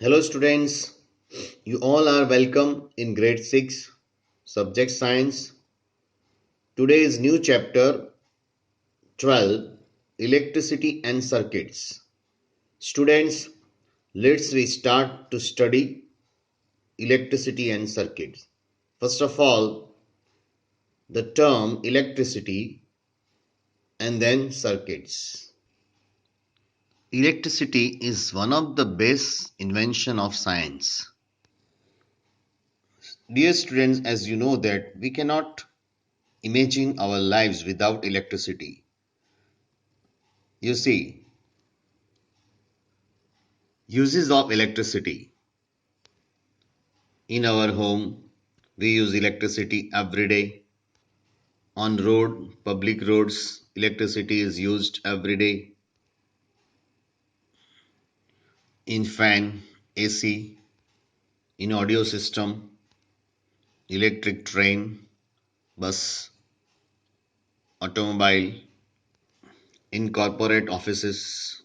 Hello students, you all are welcome in grade 6 subject science. Today's new chapter 12 electricity and circuits. Students, let's we start to study electricity and circuits. First of all, the term electricity and then circuits. Electricity is one of the best invention of science. Dear students, as you know that we cannot imagine our lives without electricity. You see, uses of electricity. In our home, we use electricity every day. On road, public roads, electricity is used every day. In fan, AC, in audio system, electric train, bus, automobile, in corporate offices,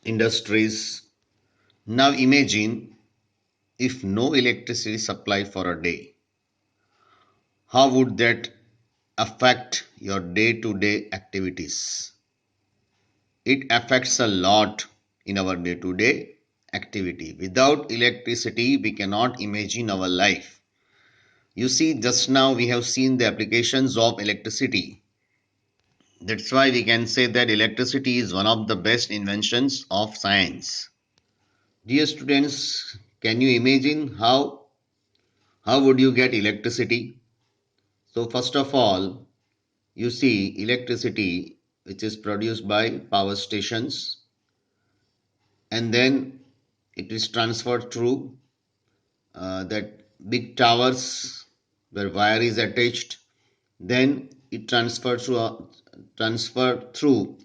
industries. Now imagine if no electricity supply for a day. How would that affect your day-to-day activities? It affects a lot in our day-to-day activity. Without electricity, we cannot imagine our life. You see, just now we have seen the applications of electricity. That's why we can say that electricity is one of the best inventions of science. Dear students, can you imagine how would you get electricity? So first of all, you see electricity which is produced by power stations, and then it is transferred through that big towers where wire is attached. Then it transferred through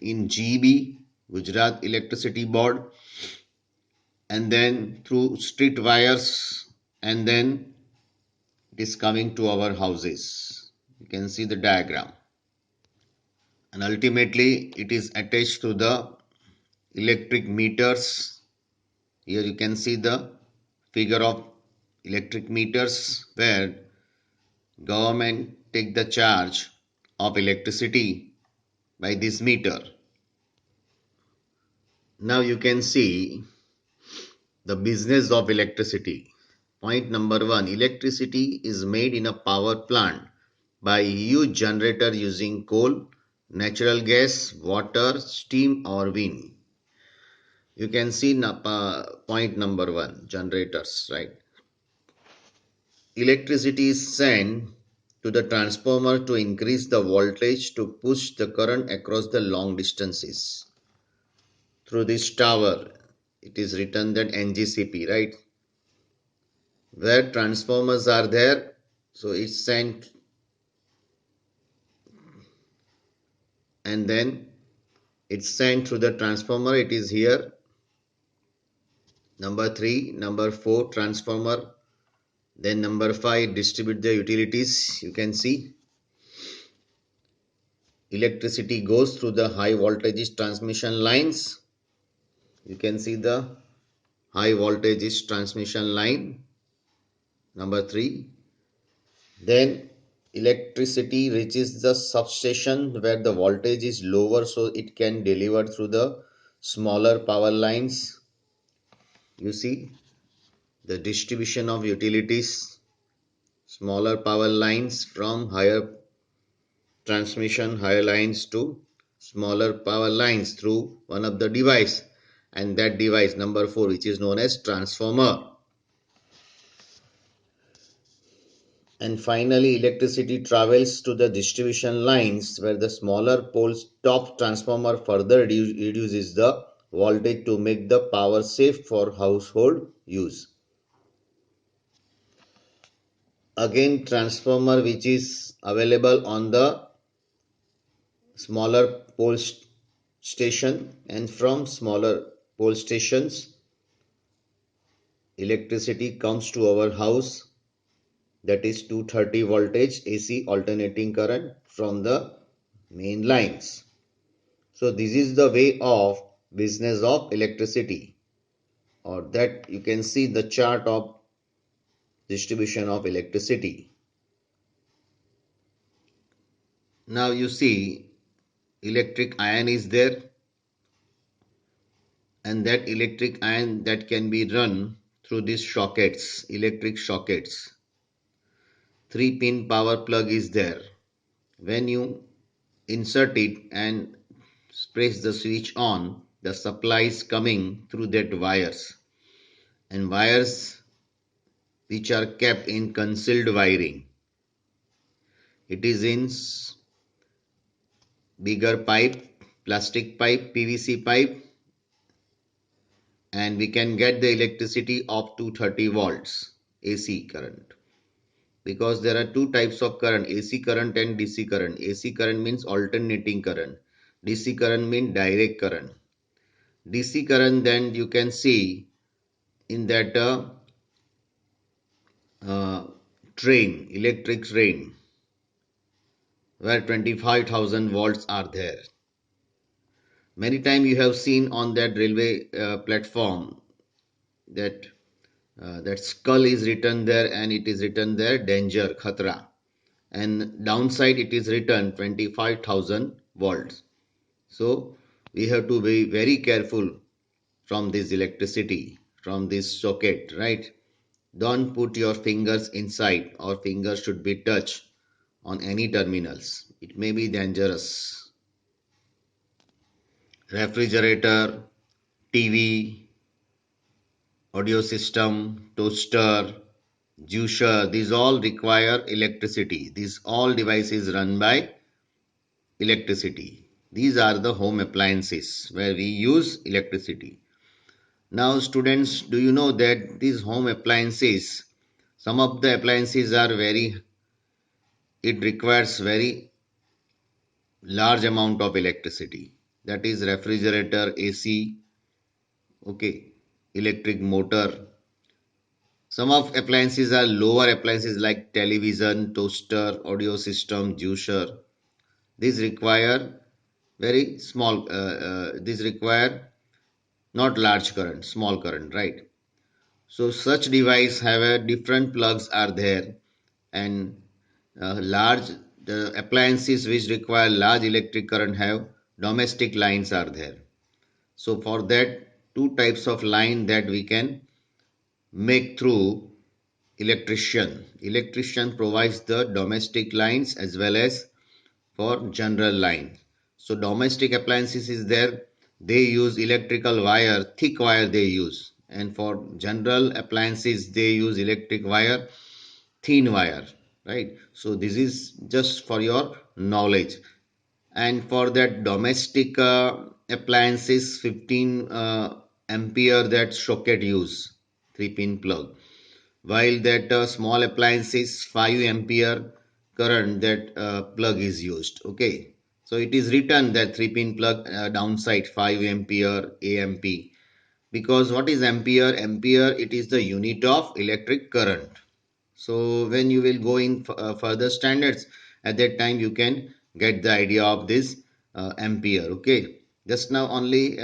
in GB, Gujarat Electricity Board, and then through street wires, and then it is coming to our houses. You can see the diagram, and ultimately it is attached to the electric meters. Here you can see the figure of electric meters where government take the charge of electricity by this meter. Now you can see the business of electricity. Point number 1, electricity is made in a power plant by a huge generator using coal, natural gas, water, steam or wind. You can see point number 1, generators, right? Electricity is sent to the transformer to increase the voltage to push the current across the long distances. Through this tower, it is written that NGCP, right? Where transformers are there, so it's sent, and then it's sent through the transformer. It is here. Number 3, number 4, transformer. Then number 5, distribute the utilities. You can see electricity goes through the high voltage transmission lines. You can see the high voltage transmission line. Number 3. Then electricity reaches the substation where the voltage is lower, so it can deliver through the smaller power lines. You see the distribution of utilities, smaller power lines from higher transmission higher lines to smaller power lines through one of the device, and that device number 4, which is known as transformer. And finally electricity travels to the distribution lines where the smaller poles top transformer further reduces the voltage to make the power safe for household use. Again, transformer which is available on the smaller pole station, and from smaller pole stations electricity comes to our house, that is 230 voltage AC alternating current from the main lines. So this is the way of business of electricity. or that you can see the chart of distribution of electricity. Now you see electric iron is there, and that electric iron that can be run through these sockets, electric sockets. 3-pin power plug is there. When you insert it and press the switch on, the supply is coming through that wires, and wires which are kept in concealed wiring. It is in bigger pipe, plastic pipe, PVC pipe, and we can get the electricity up to 30 volts AC current. Because there are two types of current, AC current and DC current. AC current means alternating current. DC current means direct current. DC current, then you can see in that uh, train, electric train, where 25,000 volts are there. Many times you have seen on that railway platform that that skull is written there, and it is written there danger, khatra, and downside it is written 25,000 volts. So we have to be very careful from this electricity, from this socket, right? Don't put your fingers inside, or fingers should be touched on any terminals. It may be dangerous. Refrigerator, TV, audio system, toaster, juicer, these all require electricity. These all devices run by electricity. These are the home appliances where we use electricity. Now students, do you know that these home appliances, some of the appliances are it requires very large amount of electricity. That is refrigerator, AC, okay, electric motor. Some of appliances are lower appliances like television, toaster, audio system, juicer. These require very small, these require not large current, small current, right? So such device have a different plugs are there, and large the appliances which require large electric current have domestic lines are there. So for that, two types of line that we can make through electrician. Electrician provides the domestic lines as well as for general line. So domestic appliances is there. They use electrical wire, thick wire they use. And for general appliances, they use electric wire, thin wire, right? So this is just for your knowledge. And for that domestic appliances, 15 ampere that socket use, 3-pin plug, while that small appliances 5 ampere current that plug is used. Okay, so it is written that 3-pin plug downside 5 ampere amp, because what is ampere? Ampere, it is the unit of electric current. So when you will go in further standards, at that time you can get the idea of this ampere. Okay, just now only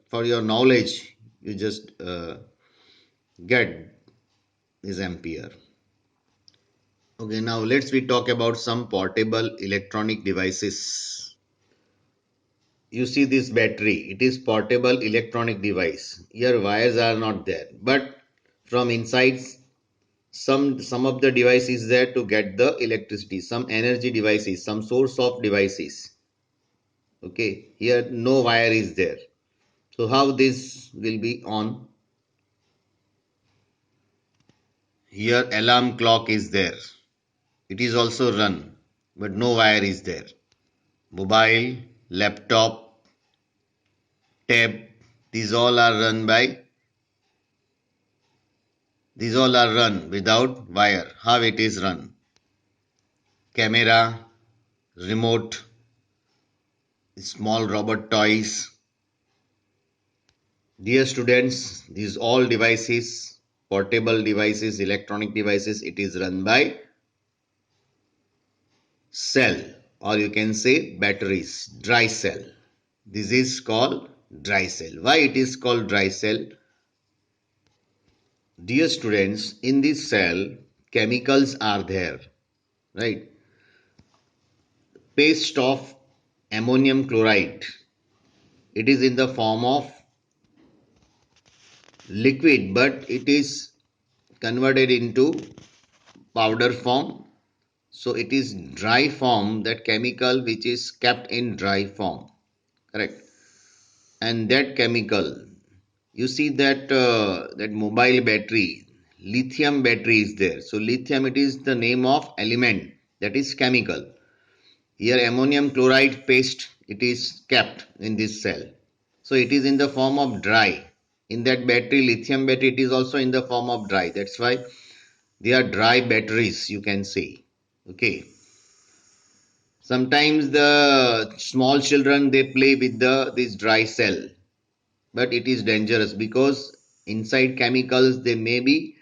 for your knowledge, you just get this ampere. Okay, now let's we talk about some portable electronic devices. You see this battery, it is portable electronic device. Here wires are not there, but from inside some of the device is there to get the electricity, some energy devices, some source of devices. Okay, here no wire is there. So how this will be on? Here alarm clock is there. It is also run, but no wire is there. Mobile, laptop, tab, these all are run by these all are run without wire. How it is run? Camera, remote, small robot toys. Dear students, these all devices, portable devices, electronic devices, it is run by cell, or you can say batteries, dry cell. This is called dry cell. Why it is called dry cell? Dear students, in this cell, chemicals are there, right? Paste of ammonium chloride. It is in the form of liquid, but it is converted into powder form. So it is dry form, that chemical which is kept in dry form, correct? And that chemical, you see that that mobile battery, lithium battery is there. So lithium, it is the name of element, that is chemical. Here ammonium chloride paste, it is kept in this cell. So it is in the form of dry. In that battery, lithium battery, it is also in the form of dry. That's why they are dry batteries, you can say. Okay. Sometimes the small children, they play with this dry cell, but it is dangerous because inside chemicals, they maybe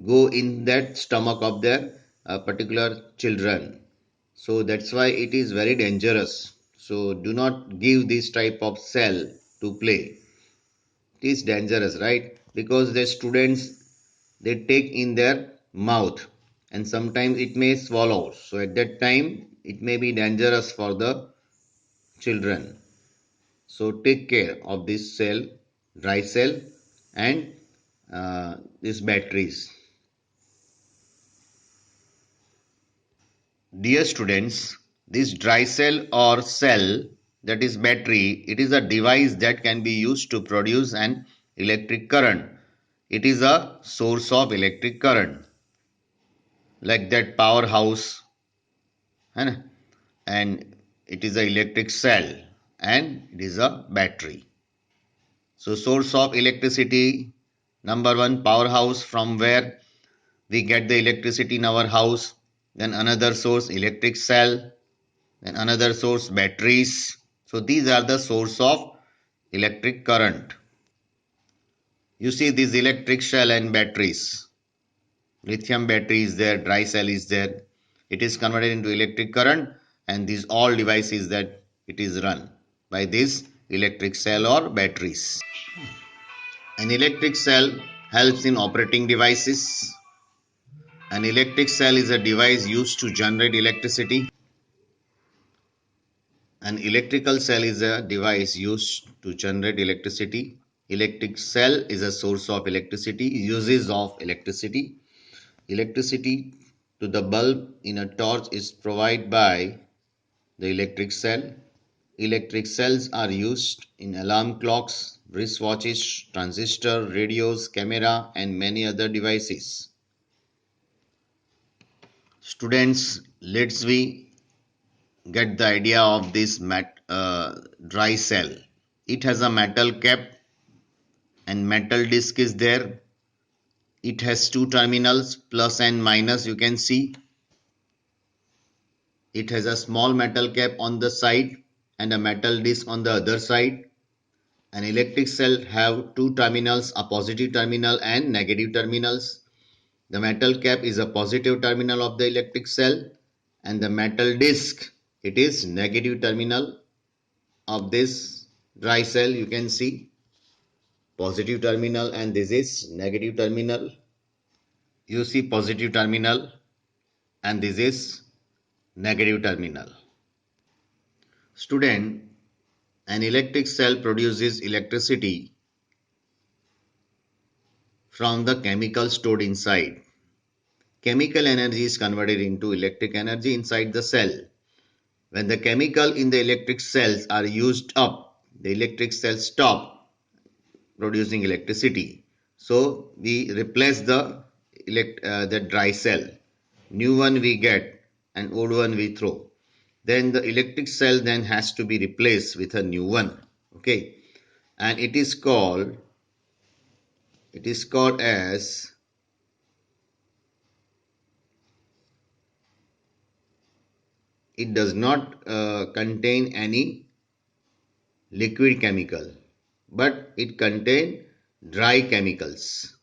go in that stomach of their particular children. So that's why it is very dangerous. So do not give this type of cell to play. It is dangerous, right? Because the students, they take in their mouth and sometimes it may swallow. So at that time it may be dangerous for the children. So take care of this cell, dry cell, and these batteries. Dear students, this dry cell or cell, that is battery, it is a device that can be used to produce an electric current. It is a source of electric current, like that powerhouse, and it is an electric cell and it is a battery. So source of electricity, number one, powerhouse, from where we get the electricity in our house. Then another source, electric cell. Then another source, batteries. So these are the source of electric current. You see these electric cell and batteries. Lithium battery is there, dry cell is there. It is converted into electric current, and these all devices that it is run by this electric cell or batteries. An electric cell helps in operating devices. An electric cell is a device used to generate electricity. An electrical cell is a device used to generate electricity. Electric cell is a source of electricity. Uses of electricity. Electricity to the bulb in a torch is provided by the electric cell. Electric cells are used in alarm clocks, wristwatches, transistor, radios, camera, and many other devices. Students, let's we get the idea of this dry cell. It has a metal cap and metal disc is there. It has two terminals, plus and minus, you can see. It has a small metal cap on the side and a metal disc on the other side. An electric cell have two terminals, a positive terminal and negative terminals. The metal cap is a positive terminal of the electric cell, and the metal disc, it is negative terminal of this dry cell. You can see positive terminal and this is negative terminal. You see positive terminal and this is negative terminal. Student, an electric cell produces electricity from the chemical stored inside. Chemical energy is converted into electric energy inside the cell. When the chemical in the electric cells are used up, the electric cells stop producing electricity. So we replace the dry cell. New one we get and old one we throw. Then the electric cell then has to be replaced with a new one. Okay, and it is called as it does not contain any liquid chemical, but it contain dry chemicals.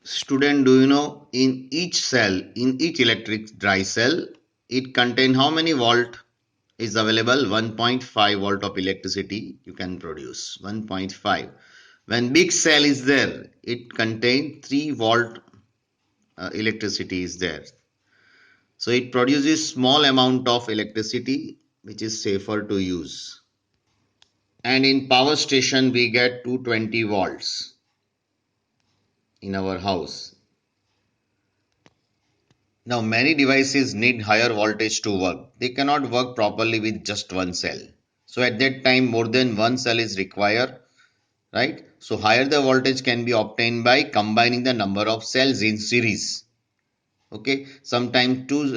Student, do you know in each cell, in each electric dry cell, it contain how many volt is available? 1.5 volt of electricity you can produce. 1.5. When big cell is there, it contains 3 volt electricity is there. So it produces small amount of electricity which is safer to use. And in power station we get 220 volts in our house. Now many devices need higher voltage to work. They cannot work properly with just one cell. So at that time more than one cell is required, right? So higher the voltage can be obtained by combining the number of cells in series. Okay, sometimes two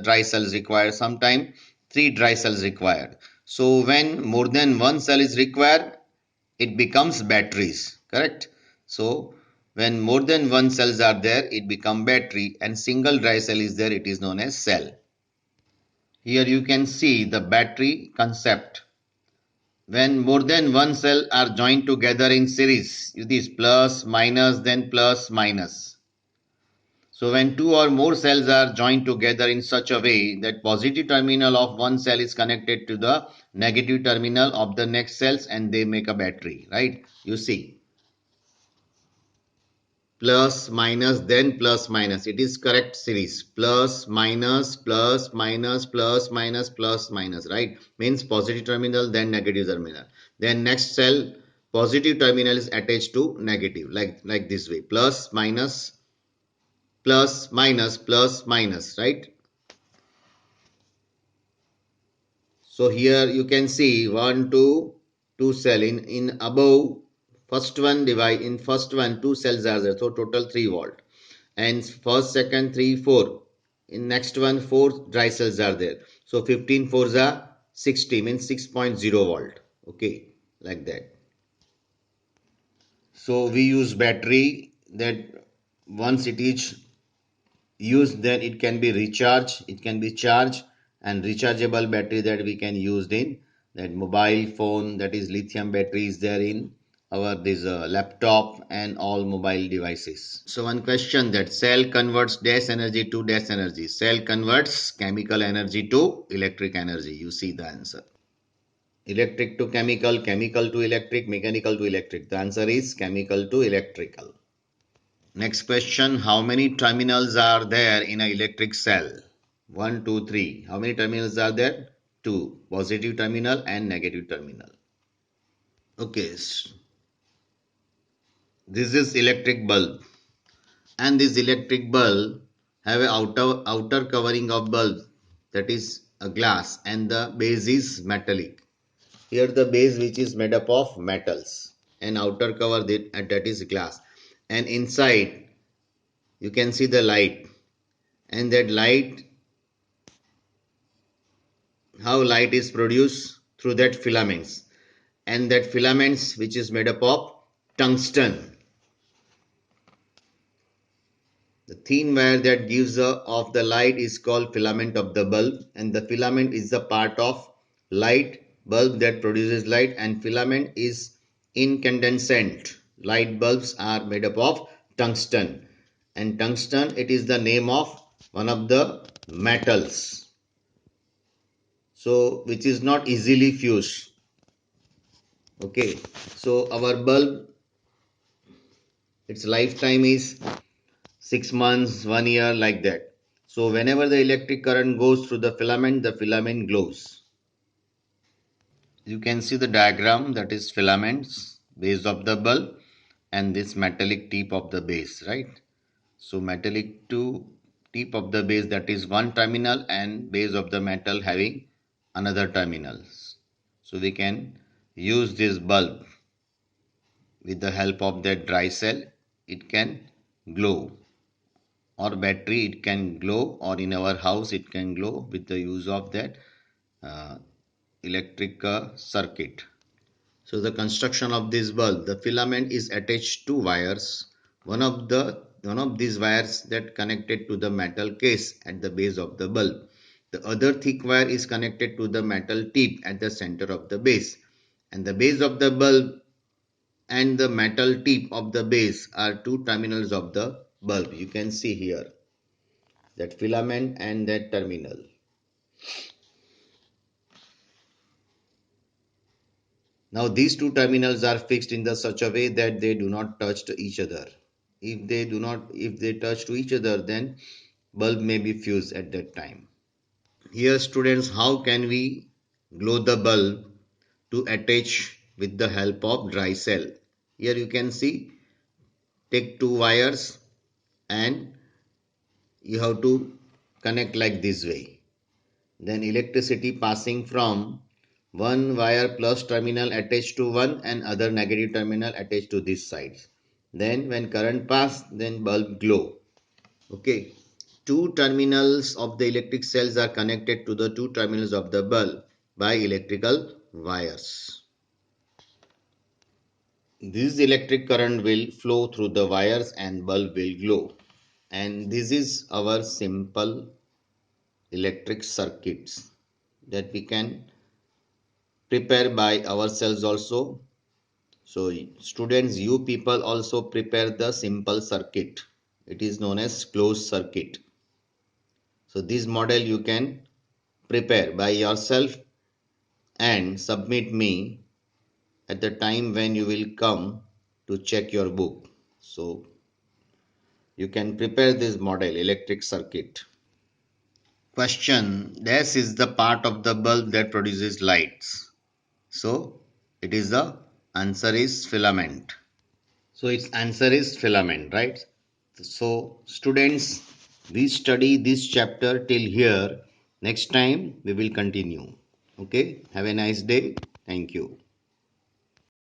dry cells required, sometimes three dry cells required. So when more than one cell is required, it becomes batteries, correct? So when more than one cells are there, it become battery, and single dry cell is there, it is known as cell. Here you can see the battery concept. When more than one cell are joined together in series, it is plus minus then plus minus. So when two or more cells are joined together in such a way that positive terminal of one cell is connected to the negative terminal of the next cells, and they make a battery, right? You see, plus minus then plus minus, it is correct series, plus minus plus minus plus minus plus minus, right? Means positive terminal then negative terminal, then next cell positive terminal is attached to negative, like this way, plus minus plus minus plus minus, right? So here you can see 1 2 cell in above first one divide, in first one 2 cells are there, so total 3 volt, and first second 3 4, in next one 4 dry cells are there, so 15 fours are 60, means 6.0 volt. Okay, like that. So we use battery that once it is used, then it can be recharged, it can be charged, and rechargeable battery that we can use in that mobile phone, that is lithium battery is there in our this laptop and all mobile devices. So one question, that cell converts dash energy to dash energy. Cell converts chemical energy to electric energy. You see the answer. Electric to chemical, chemical to electric, mechanical to electric. The answer is chemical to electrical. Next question, how many terminals are there in an electric cell? 1, 2, 3. How many terminals are there? 2. Positive terminal and negative terminal. Okay, this is electric bulb, and this electric bulb have a outer covering of bulb, that is a glass, and the base is metallic. Here the base which is made up of metals, and outer cover that is glass, and inside you can see the light, and that light, how light is produced through that filaments, and that filaments which is made up of tungsten. The thin wire that gives off the light is called filament of the bulb, and the filament is the part of light bulb that produces light, and filament is incandescent. Light bulbs are made up of tungsten, and tungsten, it is the name of one of the metals, so which is not easily fused. Okay, so our bulb, its lifetime is 6 months, 1 year, like that. So whenever the electric current goes through the filament glows. You can see the diagram, that is filaments, base of the bulb, and this metallic tip of the base, right? So metallic to tip of the base, that is one terminal, and base of the metal having another terminals. So we can use this bulb with the help of that dry cell, it can glow, or battery it can glow, or in our house it can glow with the use of that uh, electric circuit. So the construction of this bulb, the filament is attached to wires. One of these wires that connected to the metal case at the base of the bulb. The other thick wire is connected to the metal tip at the center of the base. And the base of the bulb and the metal tip of the base are two terminals of the bulb. You can see here that filament and that terminal. Now these two terminals are fixed in the such a way that they do not touch to each other. If they touch to each other, then bulb may be fused at that time. Here students, how can we glow the bulb to attach with the help of dry cell? Here you can see, take two wires and you have to connect like this way. Then electricity passing from one wire plus terminal attached to one and other negative terminal attached to this side. Then when current pass, then bulb glow. Okay. Two terminals of the electric cells are connected to the two terminals of the bulb by electrical wires. This electric current will flow through the wires and bulb will glow. And this is our simple electric circuits that we can prepare by ourselves also. So students, you people also prepare the simple circuit. It is known as closed circuit. So this model you can prepare by yourself and submit me at the time when you will come to check your book. So you can prepare this model electric circuit. Question: this is the part of the bulb that produces lights. So it is the answer is filament. So its answer is filament, right? So students, we study this chapter till here. Next time we will continue. Okay, have a nice day. Thank you.